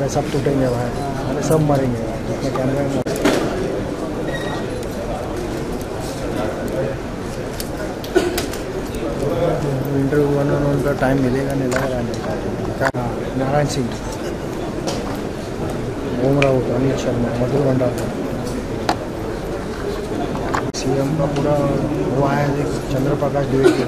भाई, सब टूटेंगे भाई, सब मरेंगे भाई, जितने कैमरे में। इंटरव्यू वन उनका टाइम मिलेगा नहीं, लग रहा है। नारायण सिंह, ओम राउत, अनिल शर्मा, मधुर भंडार, सीएम का पूरा हुआ है, चंद्र प्रकाश द्विवेदी,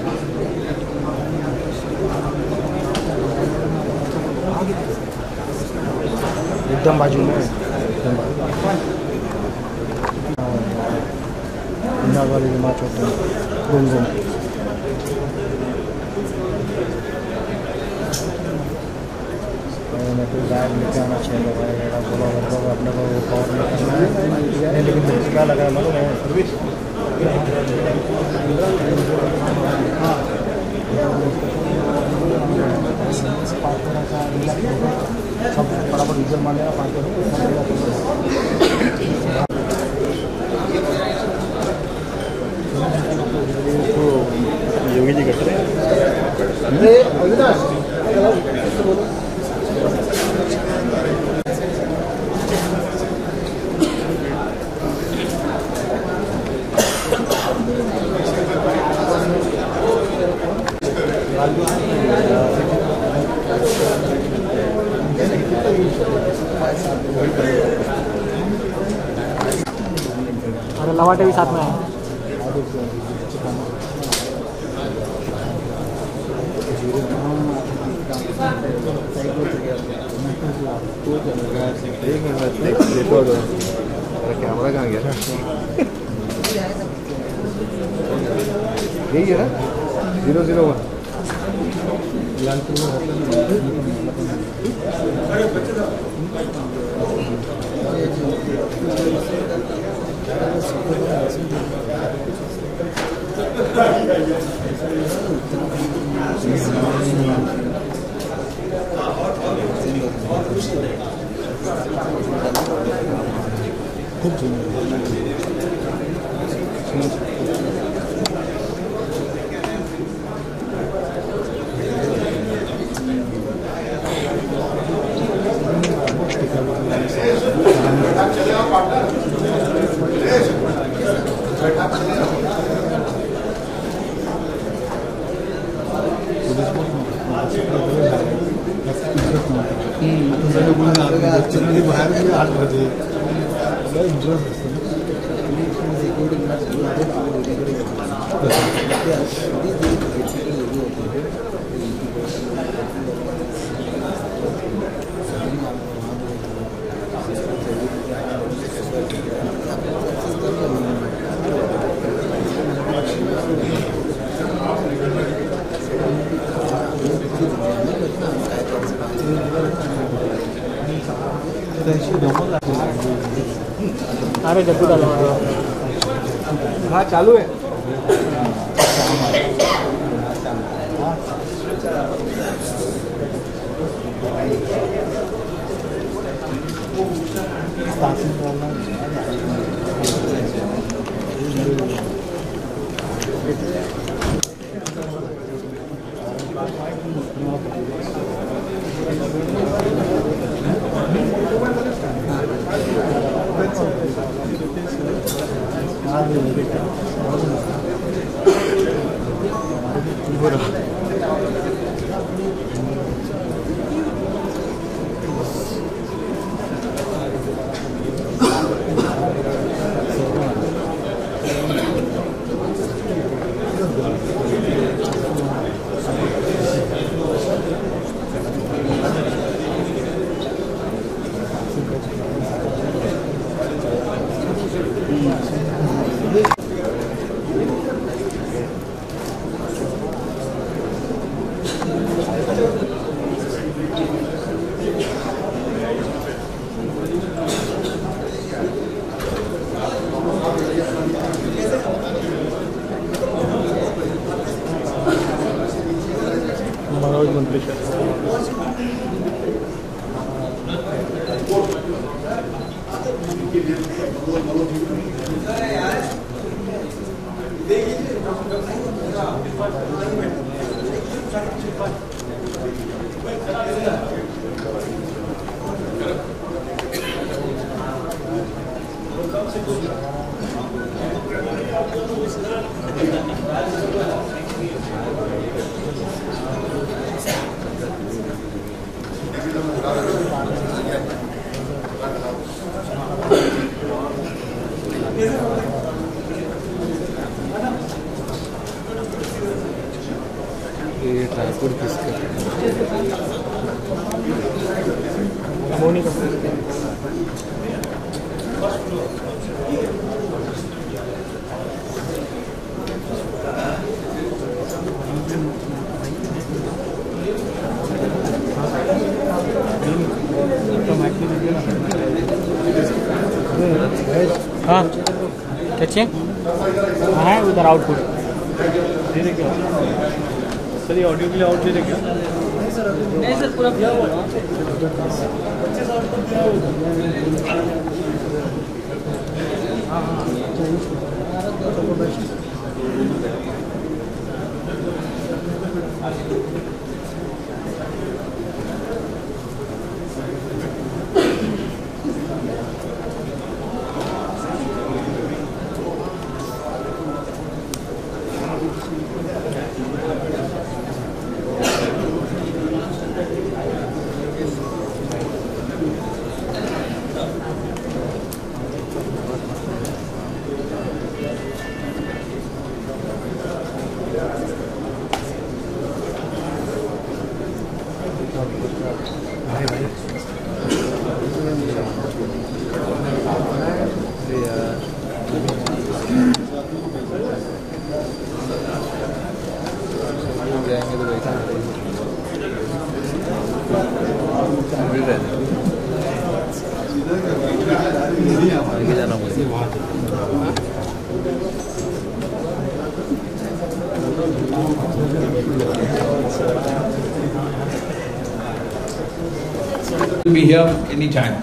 एकदम बाजू में वाली जमात होते हैं, गुमगुम कोई गायब लेके आना चाहिए भाई, बोला मतलब अपने को वो कवर नहीं करना है, लेकिन मुझे क्या लगा मालूम है, सब बराबर डीजल मानेगा 5 योगी जी कट रहे अरे लवाटे भी साथ में है। कैमरा कहाँ गया? यही है ना 001 खूब अरे जब डालो। हाँ चालू है। ये ट्रांसपोर्ट किसका मोनी का हाँ क्या चाहिए? हाँ है उधर आउटपुट दे रहे क्या सर? ये ऑडियो के लिए आउट दे रहे क्या? नहीं सर पूरा दिया हुआ Be here anytime.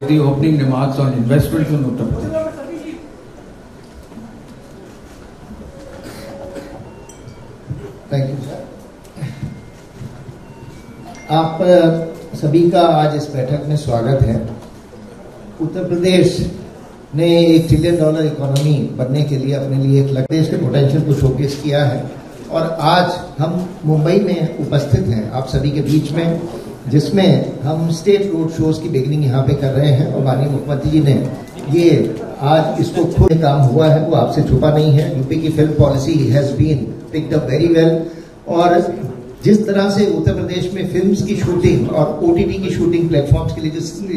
The opening remarks on investments in Uttar Pradesh. Thank you sir. आप सभी का आज इस बैठक में स्वागत है। उत्तर प्रदेश ने $1 ट्रिलियन इकोनॉमी बनने के लिए अपने लिए एक लक्ष्य के पोटेंशियल को शोकेस किया है और आज हम मुंबई में उपस्थित हैं आप सभी के बीच में, जिसमें हम स्टेट रोड शोज की बिगिनिंग यहाँ पे कर रहे हैं और माननीय मुख्यमंत्री जी ने ये आज इसको खुद काम हुआ है, वो आपसे छुपा नहीं है। यूपी की film policy has been picked up very well, और जिस तरह से उत्तर प्रदेश में फिल्म्स की शूटिंग और ओटीटी की शूटिंग प्लेटफॉर्म्स के लिए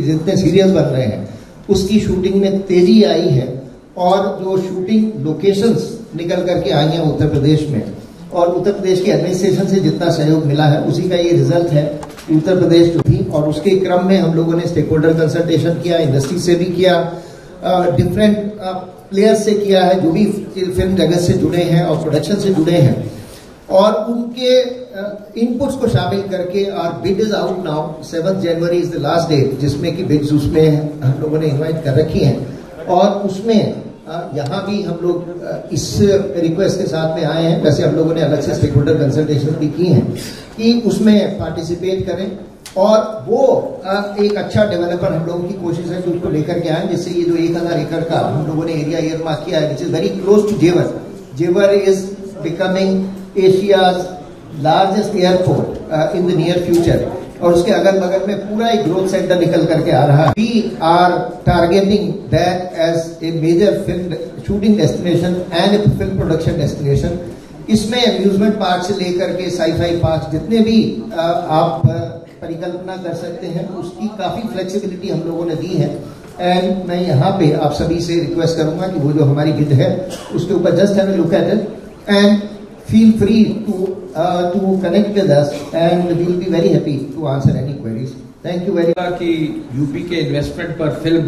जितने सीरियल्स बन रहे हैं उसकी शूटिंग में तेजी आई है, और जो शूटिंग लोकेशंस निकल करके आई हैं उत्तर प्रदेश में, और उत्तर प्रदेश के एडमिनिस्ट्रेशन से जितना सहयोग मिला है उसी का ये रिजल्ट है। उत्तर प्रदेश जो थी, और उसके क्रम में हम लोगों ने स्टेक होल्डर कंसल्टेशन किया, इंडस्ट्री से भी किया, डिफरेंट प्लेयर्स से किया है जो भी फिल्म जगत से जुड़े हैं और प्रोडक्शन से जुड़े हैं, और उनके इनपुट्स को शामिल करके और bid is out now. 7 January is the last date जिसमें कि बिड्स उसमें हम लोगों ने इन्वाइट कर रखी हैं, और उसमें यहाँ भी हम लोग इस रिक्वेस्ट के साथ में आए हैं। वैसे हम लोगों ने अलग से स्टेक होल्डर कंसल्टेशन भी की हैं कि उसमें पार्टिसिपेट करें, और वो एक अच्छा डेवलपर हम लोगों की कोशिश है कि उसको लेकर के आए, जिससे ये जो 1000 एकड़ का हम लोगों ने एरिया ईयरमार्क किया है, which is very close to Jewar. Jewar is becoming Asia's largest airport in the near future, और उसके अगल बगल में पूरा एक ग्रोथ सेंटर निकल करके आ रहा है। We are targeting that as a major film shooting destination and a film production destination. इसमें अम्यूजमेंट पार्क से लेकर के साई-फाई पार्क जितने भी आप परिकल्पना कर सकते हैं, उसकी काफी फ्लेक्सिबिलिटी हम लोगों ने दी है। एंड मैं यहाँ पे आप सभी से रिक्वेस्ट करूंगा कि वो जो हमारी बिड है उसके ऊपर just have a look at it and feel free to connect with us, and we will be very happy to answer any queries. Thank you very much. कि यूपी के इन्वेस्टमेंट पर film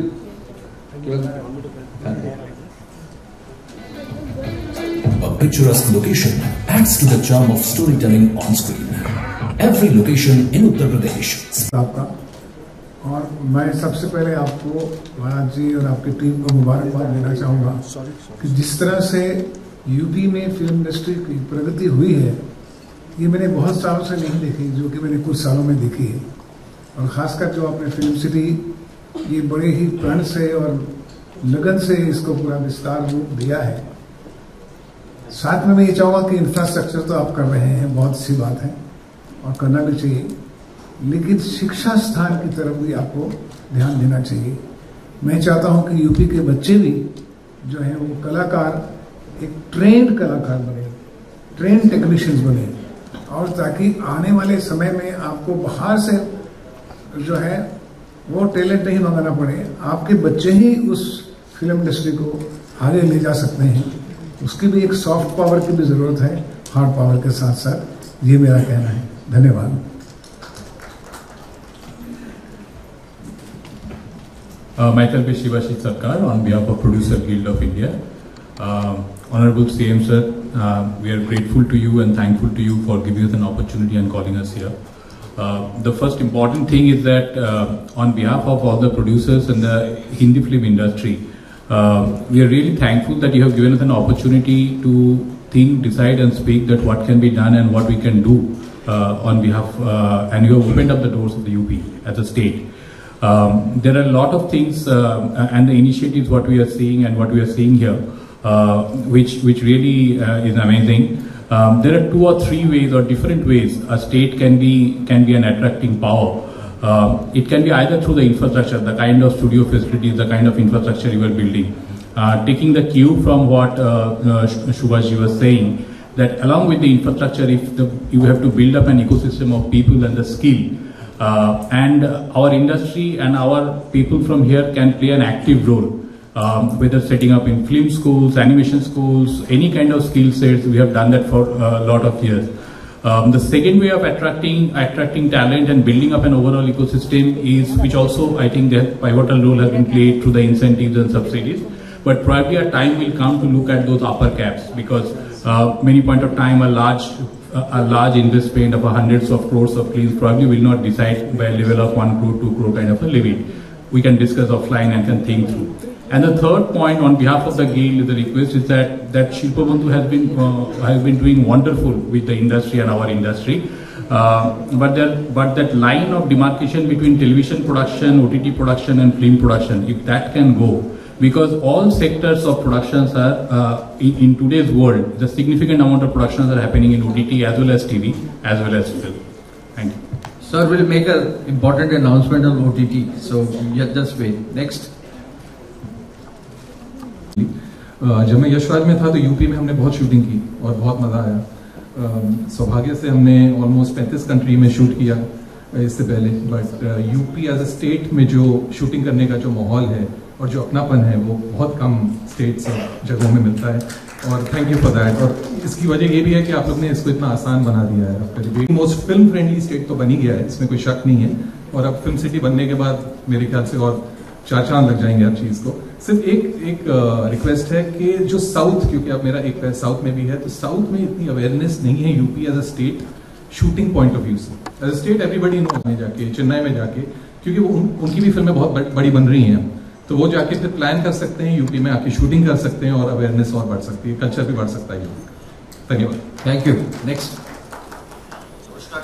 A picturesque location adds to the charm of storytelling on screen. Every location in Uttar Pradesh. आपका और मैं सबसे पहले आपको महाराज जी और आपकी टीम को मुबारकबाद देना चाहूँगा कि जिस तरह से यूपी में फिल्म इंडस्ट्री की प्रगति हुई है, ये मैंने बहुत सालों से नहीं देखी, जो कि मैंने कुछ सालों में देखी है। और ख़ासकर जो आपने फिल्म सिटी ये बड़े ही प्रण से और लगन से इसको पूरा विस्तार रूप दिया है। साथ में मैं ये चाहूँगा कि इंफ्रास्ट्रक्चर तो आप कर रहे हैं, बहुत अच्छी बात है और करना भी चाहिए, लेकिन शिक्षा स्थान की तरफ भी आपको ध्यान देना चाहिए। मैं चाहता हूँ कि यूपी के बच्चे भी जो हैं वो कलाकार, एक ट्रेंड कलाकार बने, ट्रेंड टेक्नीशियंस बने, और ताकि आने वाले समय में आपको बाहर से जो है वो टैलेंट नहीं मंगाना पड़े, आपके बच्चे ही उस फिल्म इंडस्ट्री को आगे ले जा सकते हैं। उसकी भी एक सॉफ्ट पावर की भी जरूरत है, हार्ड पावर के साथ साथ। ये मेरा कहना है। धन्यवाद। Myself is Shivashit Sarkar on behalf of Producer Guild of India. Honorable CM sir, we are grateful to you and thankful to you for giving us an opportunity and calling us here. The first important thing is that on behalf of all the producers in the Hindi film industry, we are really thankful that you have given us an opportunity to think, decide and speak that what can be done and what we can do on behalf, and you have opened up the doors of the UP as a state. There are a lot of things and the initiatives what we are seeing and what we are seeing here, which really is amazing. There are 2 or 3 ways or different ways a state can be an attracting power. It can be either through the infrastructure, the kind of studio facilities, the kind of infrastructure you are building. Taking the cue from what Shubhash was saying, that along with the infrastructure, you have to build up an ecosystem of people and the skill. And our industry and our people from here can play an active role, whether setting up in film schools, animation schools, any kind of skill sets. We have done that for a lot of years. The second way of attracting talent and building up an overall ecosystem is, which also I think the pivotal role has been played through the incentives and subsidies. But probably a time will come to look at those upper caps, because many point of time a large investment of hundreds of crores of films probably will not decide by a level of 1 crore, 2 crore kind of a limit. We can discuss offline and can think through. And the third point on behalf of the guild, the request is that Shilpa Bandhu has been doing wonderful with the industry and our industry. But that line of demarcation between television production, OTT production and film production, if that can go, because all sectors of productions are in today's world, the significant amount of productions are happening in OTT as well as TV as well as film. Thank you. Sir will make an important announcement on OTT. So just wait. Next. जब मैं यशराज में था तो UP में हमने बहुत shooting की और बहुत मज़ा आया। सौभाग्य से हमने ऑलमोस्ट 35 कंट्री में शूट किया इससे पहले, but UP as a state में जो शूटिंग करने का जो माहौल है और जो अपनापन है वो बहुत कम स्टेट्स और जगहों में मिलता है, और थैंक यू फॉर दैट। और इसकी वजह ये भी है कि आप लोग ने इसको इतना आसान बना दिया है। मोस्ट फिल्म फ्रेंडली स्टेट तो बन ही गया है, इसमें कोई शक नहीं है, और अब फिल्म सिटी बनने के बाद मेरे ख्याल से और 4 चांद लग जाएंगे आप चीज़ को। सिर्फ एक रिक्वेस्ट है कि जो साउथ, क्योंकि अब मेरा एक पैर साउथ में भी है, तो साउथ में इतनी अवेयरनेस नहीं है UP as a state shooting point of view से। As a state everybody know में जाके, चेन्नई में जाके, क्योंकि वो उनकी भी फिल्में बहुत बड़ी बन रही हैं, तो वो जाके फिर प्लान कर सकते हैं, यूपी में आके शूटिंग कर सकते हैं और अवेयरनेस और बढ़ सकती है, कल्चर भी बढ़ सकता है यूपी। धन्यवाद। Thank you. नेक्स्ट। नमस्कार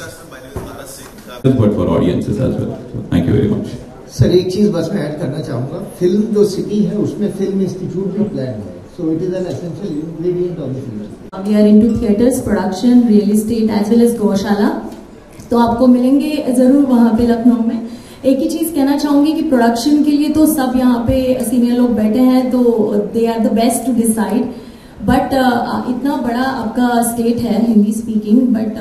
sir, my name is Bharat Singh, but for audiences as well, thank you very much. Sir एक चीज बस मैं ऐड करना चाहूंगा, फिल्म जो सिटी है उसमें फिल्म इंस्टीट्यूट भी प्लान है, so it is an essential ingredient of the film. We are into theatres, production, real estate as well as gaushala, तो आपको मिलेंगे जरूर वहां पे लखनऊ में। एक ही चीज कहना चाहूंगी कि प्रोडक्शन के लिए तो सब यहाँ पे सीनियर लोग बैठे हैं, तो they are the best to decide, but इतना बड़ा आपका स्टेट है Hindi speaking, but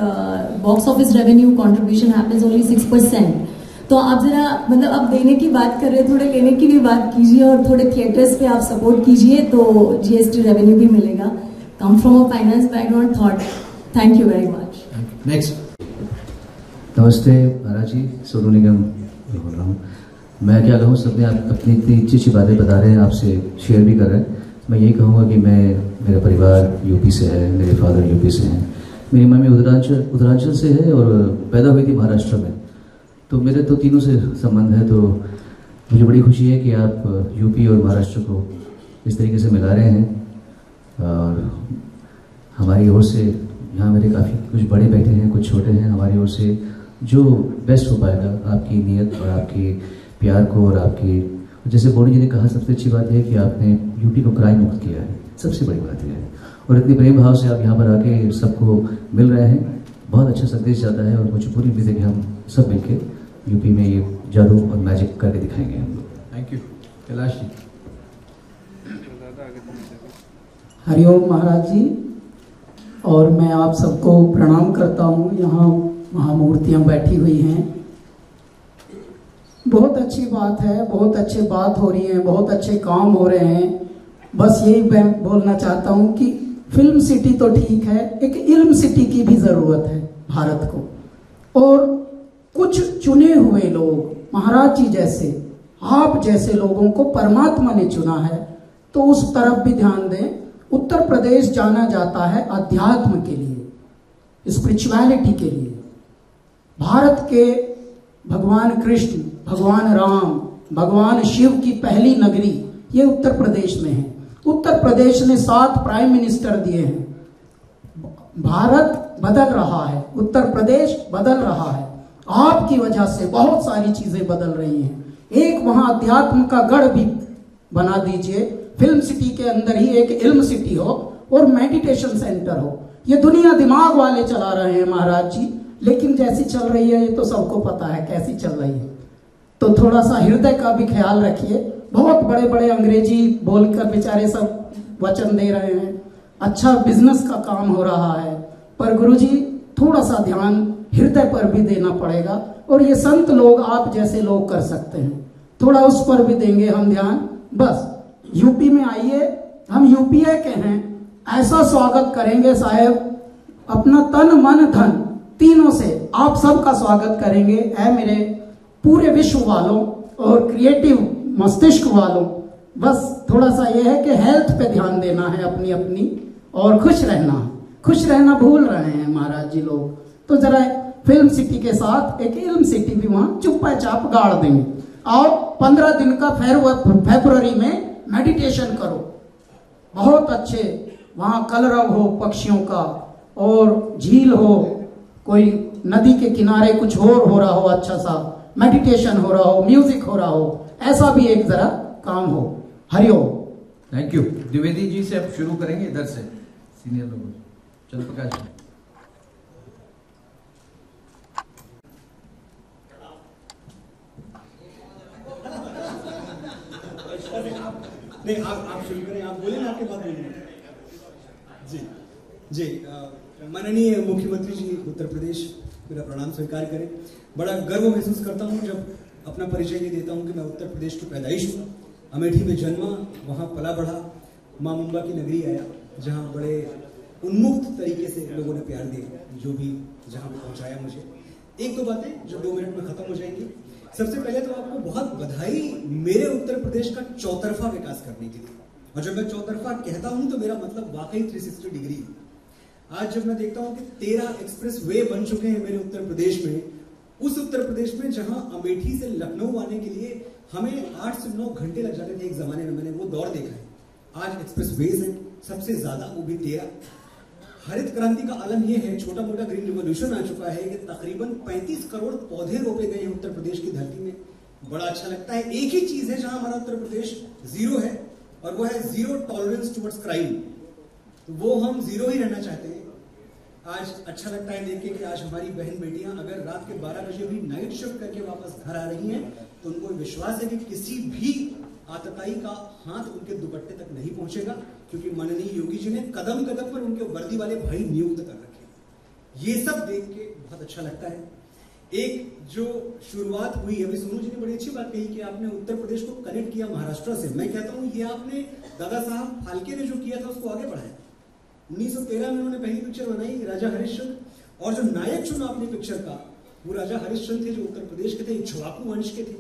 box office revenue contribution happens only 6%। तो आप जरा मतलब अब देने की बात कर रहे हैं, थोड़े लेने की भी बात कीजिए और थोड़े थिएटर्स पे आप सपोर्ट कीजिए, तो जीएसटी रेवेन्यू भी मिलेगा। Come from a finance background thought. Thank you very much. Next. नमस्ते महाराज जी, सोनू निगम बोल रहा हूँ। मैं क्या कहूँ, सबने अपनी इतनी अच्छी बातें बता रहे हैं, आपसे शेयर भी कर रहे हैं। मैं यही कहूँगा कि मेरा परिवार यूपी से है, मेरे फादर यूपी से हैं, मेरी मम्मी उत्तरांचल से है और पैदा हुई थी महाराष्ट्र में, तो मेरे तो तीनों से संबंध है। तो मुझे बड़ी खुशी है कि आप यूपी और महाराष्ट्र को इस तरीके से मिला रहे हैं, और हमारी ओर से यहाँ मेरे काफ़ी कुछ बड़े बैठे हैं, कुछ छोटे हैं, हमारी ओर से जो बेस्ट हो पाएगा आपकी नीयत और आपकी प्यार को, और आपकी, जैसे बोनी जी ने कहा, सबसे अच्छी बात यह है कि आपने यूपी को क्राइम मुक्त किया है, सबसे बड़ी बात यह है, और इतनी प्रेम भाव से आप यहाँ पर आके सबको मिल रहे हैं, बहुत अच्छा संदेश जाता है, और मुझे पूरी उम्मीद है कि हम सब मिलकर यूपी में ये जादू और मैजिक करके दिखाएंगे हम लोग। Thank you. कैलाश जी। हरिओम महाराज जी, और मैं आप सबको प्रणाम करता हूँ। यहाँ महामूर्तियाँ बैठी हुई हैं, बहुत अच्छी बात है, बहुत अच्छी बात हो रही है, बहुत अच्छे काम हो रहे हैं। बस यही मैं बोलना चाहता हूँ कि फिल्म सिटी तो ठीक है, एक इल्म सिटी की भी ज़रूरत है भारत को, और कुछ चुने हुए लोग, महाराज जी जैसे, आप जैसे लोगों को परमात्मा ने चुना है, तो उस तरफ भी ध्यान दें। उत्तर प्रदेश जाना जाता है अध्यात्म के लिए, स्पिरिचुअलिटी के लिए। भारत के भगवान कृष्ण, भगवान राम, भगवान शिव की पहली नगरी ये उत्तर प्रदेश में है। उत्तर प्रदेश ने 7 प्राइम मिनिस्टर दिए हैं। भारत बदल रहा है, उत्तर प्रदेश बदल रहा है, आपकी वजह से बहुत सारी चीजें बदल रही हैं। एक वहां अध्यात्म का गढ़ भी बना दीजिए, फिल्म सिटी के अंदर ही एक इल्म सिटी हो और मेडिटेशन सेंटर हो। ये दुनिया दिमाग वाले चला रहे हैं महाराज जी, लेकिन जैसी चल रही है ये तो सबको पता है कैसी चल रही है, तो थोड़ा सा हृदय का भी ख्याल रखिए। बहुत बड़े बड़े अंग्रेजी बोलकर बेचारे सब वचन दे रहे हैं, अच्छा बिजनेस का काम हो रहा है, पर गुरुजी थोड़ा सा ध्यान हृदय पर भी देना पड़ेगा, और ये संत लोग, आप जैसे लोग कर सकते हैं, थोड़ा उस पर भी देंगे हम ध्यान। बस यूपी में आइए, हम यूपीए के हैं, ऐसा स्वागत करेंगे साहेब, अपना तन मन धन तीनों से आप सबका स्वागत करेंगे। ऐ मेरे पूरे विश्व वालों और क्रिएटिव मस्तिष्क वालों, बस थोड़ा सा यह है कि हेल्थ पे ध्यान देना है अपनी अपनी, और खुश रहना भूल रहे हैं महाराज जी लोग, तो जरा फिल्म सिटी के साथ एक इल्म सिटी भी वहां चुप्पा चाप गाड़ देंगे, और 15 दिन का फरवरी में मेडिटेशन करो, बहुत अच्छे वहां कलरव हो पक्षियों का, और झील हो, कोई नदी के किनारे कुछ और हो रहा हो, अच्छा सा मेडिटेशन हो रहा हो, म्यूजिक हो रहा हो, ऐसा भी एक जरा काम हो। हरिओम। Thank you. द्विवेदी जी से अब शुरू करेंगे, इधर से सीनियर लोग। चंद्रप्रकाश जी। नहीं आप शुरू करें, आप बोले ना, आपके बात बोलिए। जी जी, माननीय मुख्यमंत्री जी उत्तर प्रदेश, मेरा प्रणाम स्वीकार करें। बड़ा गर्व महसूस करता हूं जब अपना परिचय ये देता हूं कि मैं उत्तर प्रदेश की पैदाइश हूँ, अमेठी में जन्मा, वहाँ पला बढ़ा, माँ मुंबा की नगरी आया, जहाँ बड़े उन्मुक्त तरीके से लोगों ने प्यार दिया, जो भी जहाँ पे पहुँचाया मुझे। एक दो बातें जो 2 मिनट में खत्म हो जाएंगी। सबसे पहले तो आपको बहुत बधाई मेरे उत्तर प्रदेश का चौतरफा विकास करने के लिए। और जब मैं चौतरफा कहता हूं तो मेरा मतलब वाकई 360 डिग्री है। आज जब मैं देखता हूं कि 13 एक्सप्रेस वे बन चुके हैं मेरे उत्तर प्रदेश में, उस उत्तर प्रदेश में जहां अमेठी से लखनऊ आने के लिए हमें 8 से 9 घंटे लग जाते थे एक जमाने में, मैंने वो दौर देखा है। आज एक्सप्रेस वेज है सबसे ज्यादा, वो भी 13। हरित क्रांति का आलम यह है, छोटा मोटा ग्रीन रिवोल्यूशन आ चुका है कि तकरीबन 35 करोड़ पौधे रोपे गए हैं उत्तर प्रदेश की धरती में। बड़ा अच्छा लगता है। एक ही चीज है जहां हमारा उत्तर प्रदेश जीरो है, और वो है जीरो टॉलरेंस टुवर्ड्स क्राइम। तो वो हम जीरो ही रहना चाहते हैं। आज अच्छा लगता है देख के कि आज हमारी बहन बेटियां अगर रात के 12 बजे भी नाइट शिफ्ट करके वापस घर आ रही हैं, तो उनको विश्वास है कि किसी भी आतताई का हाथ उनके दुपट्टे तक नहीं पहुंचेगा, क्योंकि माननीय योगी जी ने कदम कदम पर उनके वर्दी वाले भाई नियुक्त कर रखे। ये सब देख के बहुत अच्छा लगता है। एक जो शुरुआत हुई, अभी सोनू जी ने बड़ी अच्छी बात कही कि आपने उत्तर प्रदेश को कनेक्ट किया महाराष्ट्र से। मैं कहता हूं ये आपने दादा साहब फाल्के ने जो किया था उसको आगे बढ़ाया। 1913 में उन्होंने पहली पिक्चर बनाई राजा हरिश्चंद्र, और जो नायक चुना अपनी पिक्चर का वो राजा हरिश्चंद्र थे, जो उत्तर प्रदेश के थे, इक्ष्वाकु वंश के थे।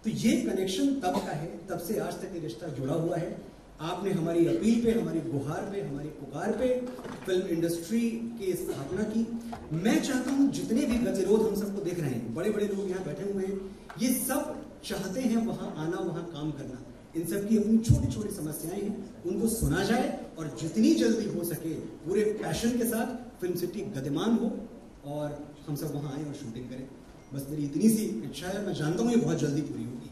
तो ये कनेक्शन तब का है, तब से आज तक ये रिश्ता जुड़ा हुआ है। आपने हमारी अपील पे, हमारी गुहार पे, हमारी पुकार पे फिल्म इंडस्ट्री की स्थापना की। मैं चाहता हूं जितने भी गतिरोध हम सबको देख रहे हैं, बड़े बड़े लोग यहाँ बैठे हुए हैं, ये सब चाहते हैं वहां आना, वहां काम करना। इन सब की अपनी छोटी छोटी समस्याएं हैं, उनको सुना जाए और जितनी जल्दी हो सके पूरे पैशन के साथ फिल्म सिटी गतिमान हो और हम सब वहां आए और शूटिंग करें। बस मेरी इतनी सी इच्छा है। मैं जानता हूं ये बहुत जल्दी पूरी होगी।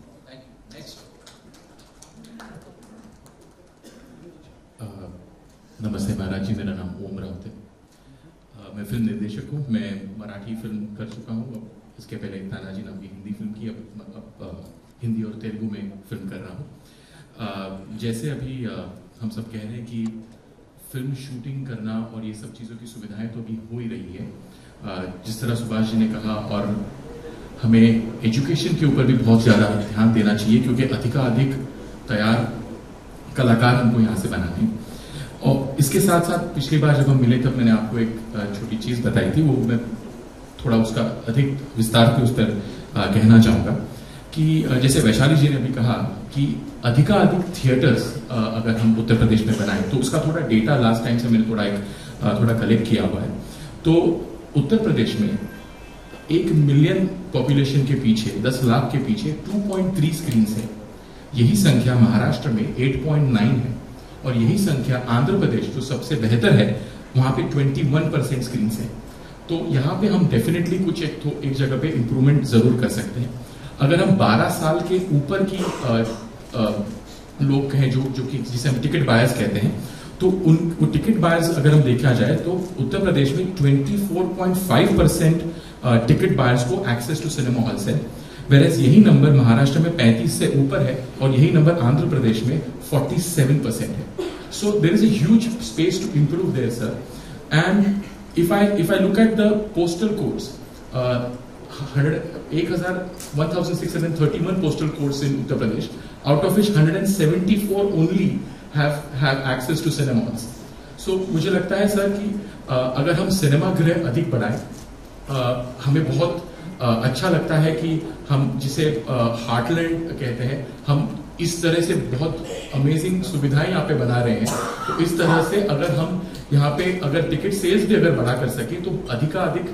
नमस्ते महाराज जी, मेरा नाम ओम राउत है। मैं फिल्म निर्देशक हूँ। मैं मराठी फिल्म कर चुका हूँ, अब इसके पहले तानाजी नाम की हिंदी फिल्म की, अब हिंदी और तेलुगु में फिल्म कर रहा हूँ। जैसे अभी हम सब कह रहे हैं कि फिल्म शूटिंग करना और ये सब चीज़ों की सुविधाएं तो अभी हो ही रही है, जिस तरह सुभाष जी ने कहा, और हमें एजुकेशन के ऊपर भी बहुत ज़्यादा ध्यान देना चाहिए, क्योंकि अधिकाधिक तैयार कलाकार हमको यहाँ से बनाने। और इसके साथ साथ पिछली बार जब हम मिले तब मैंने आपको एक छोटी चीज़ बताई थी, वो मैं थोड़ा उसका अधिक विस्तार पे उस पर कहना चाहूँगा कि जैसे वैशाली जी ने अभी कहा कि अधिकाधिक थिएटर्स अगर हम उत्तर प्रदेश में बनाएं, तो उसका थोड़ा डेटा लास्ट टाइम से मैंने थोड़ा कलेक्ट किया हुआ है। तो उत्तर प्रदेश में 1 मिलियन पॉपुलेशन के पीछे, 10 लाख के पीछे 2.3 स्क्रीन है। यही संख्या महाराष्ट्र में 8.9 है, और यही संख्या आंध्र प्रदेश जो सबसे बेहतर है वहां पे 21% स्क्रीन है। तो यहाँ पे हम डेफिनेटली कुछ एक जगह पे इम्प्रूवमेंट जरूर कर सकते हैं। अगर हम 12 साल के ऊपर की लोग कहें, जो कि जिसे हम टिकट बायर्स कहते हैं, तो वो टिकट बायर्स अगर हम देखा जाए तो उत्तर प्रदेश में 24.5% टिकट बायर्स को एक्सेस टू सिनेमा हॉल्स है, वेरेज यही नंबर महाराष्ट्र में 35 से ऊपर है, और यही नंबर आंध्र प्रदेश में 47% है। So there is a huge space to improve there sir. And if I look at the postal codes, 1631 postal codes in Uttar Pradesh, out of which 174 only have access to cinema halls. So मुझे लगता है sir कि अगर हम cinema गृह अधिक बढ़ाएं, हमें बहुत अच्छा लगता है कि हम जिसे हार्टलैंड कहते हैं, हम इस तरह से बहुत अमेजिंग सुविधाएं यहाँ पे बना रहे हैं। तो इस तरह से अगर हम यहाँ पे अगर टिकट सेल्स भी अगर बढ़ा कर सके, तो अधिकाधिक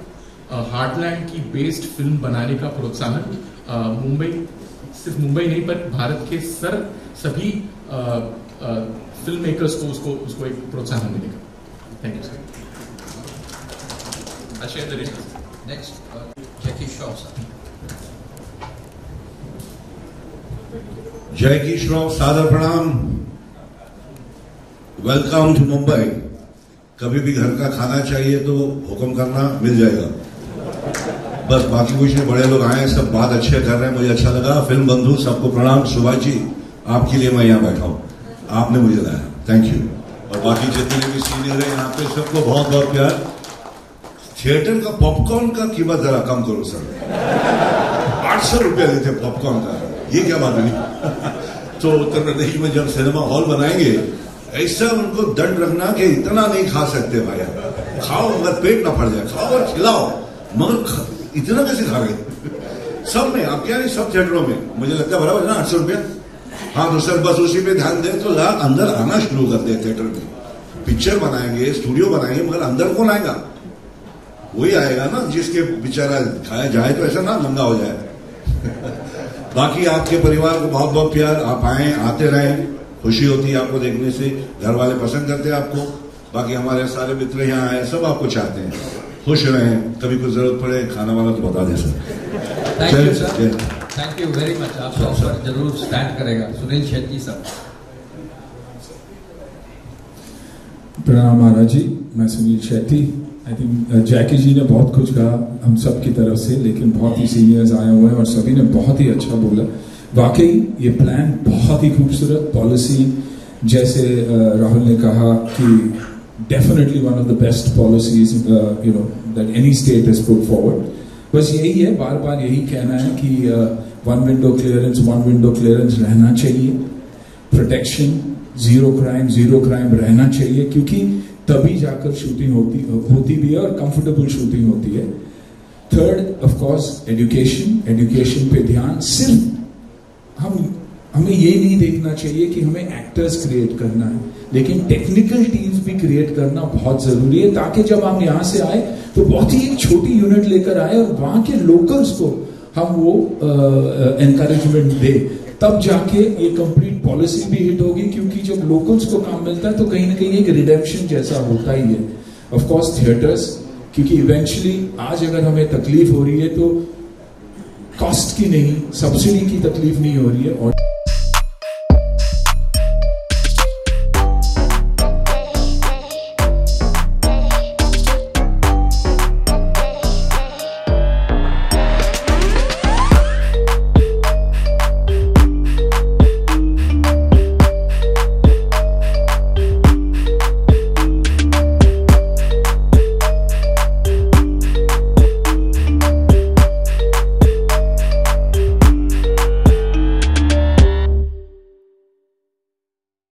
हार्टलैंड की बेस्ड फिल्म बनाने का प्रोत्साहन मुंबई, सिर्फ मुंबई नहीं पर भारत के सभी फिल्म मेकर्स को उसको एक प्रोत्साहन मिलेगा। Thank you sir. Next Jackie Shroff sir. Jackie Shroff, सादर प्रणाम। Welcome to Mumbai. कभी भी घर का खाना चाहिए तो हुक्म करना, मिल जाएगा। बस बाकी कुछ नहीं, बड़े लोग आए, सब बात अच्छे कर रहे हैं, मुझे अच्छा लगा। फिल्म बंधु सबको प्रणाम। सुभाष जी, आपके लिए मैं यहाँ बैठा हूँ। आपने मुझे लाया, थैंक यू। और बाकी जितने भी सीनियर है यहाँ पे सबको बहुत बहुत प्यार। थिएटर का पॉपकॉर्न का कीमत जरा कम करो सर, 800 रुपया लेते पॉपकॉर्न का, ये क्या बात हुई? तो उत्तर प्रदेश में जब सिनेमा हॉल बनाएंगे ऐसा उनको दंड रखना कि इतना नहीं खा सकते भाई, खाओ मगर पेट ना फट जाए, खाओ और खिलाओ मगर इतना कैसे खा रहे सब में? आप क्या नहीं, सब थिएटरों में मुझे लगता है बराबर ना 800 रुपया। हाँ तो सर बस उसी पे ध्यान दें तो लोग अंदर आना शुरू कर दे। थिएटर में पिक्चर बनाएंगे, स्टूडियो बनाएंगे, मगर अंदर कौन आएगा? वही आएगा ना जिसके बेचारा खाया जाए तो ऐसा ना नंगा हो जाए। बाकी आपके परिवार को बहुत बहुत प्यार, आप आए आते रहें, खुशी होती है आपको देखने से, घर वाले पसंद करते हैं आपको। बाकी हमारे सारे मित्र यहाँ आए, सब आपको चाहते हैं, खुश रहें, कभी कुछ जरूरत पड़े खाना वाला तो बता दें sir. Thank you sir, thank you very much. आप सब जरूर स्टैंड करेगा। सुनील शेट्टी सर। प्रणाम महाराज जी, मैं सुनील शेट्टी। आई थिंक जैकी जी ने बहुत कुछ कहा हम सब की तरफ से, लेकिन बहुत ही सीनियर्स आए हुए हैं और सभी ने बहुत ही अच्छा बोला। वाकई ये प्लान बहुत ही खूबसूरत, पॉलिसी जैसे राहुल ने कहा कि definitely one of the best policies you know that any state has put forward. बस यही है, बार बार यही कहना है कि वन विंडो क्लियरेंस रहना चाहिए, प्रोटेक्शन, जीरो क्राइम रहना चाहिए, क्योंकि तभी जाकर शूटिंग होती भी है और कंफर्टेबल शूटिंग होती है। थर्ड ऑफ कोर्स एजुकेशन पे ध्यान। सिर्फ हमें ये नहीं देखना चाहिए कि हमें एक्टर्स क्रिएट करना है, लेकिन टेक्निकल टीम्स भी क्रिएट करना बहुत जरूरी है, ताकि जब हम यहाँ से आए तो बहुत ही एक छोटी यूनिट लेकर आए और वहां के लोकल्स को हम वो एनकरेजमेंट दे, तब जाके ये कंप्लीट पॉलिसी भी हिट होगी। क्योंकि जब लोकल्स को काम मिलता है तो कहीं ना कहीं एक रिडेम्पशन जैसा होता ही है। ऑफ कोर्स थिएटर्स, क्योंकि इवेंचुअली आज अगर हमें तकलीफ हो रही है तो कॉस्ट की नहीं, सब्सिडी की तकलीफ नहीं हो रही है। और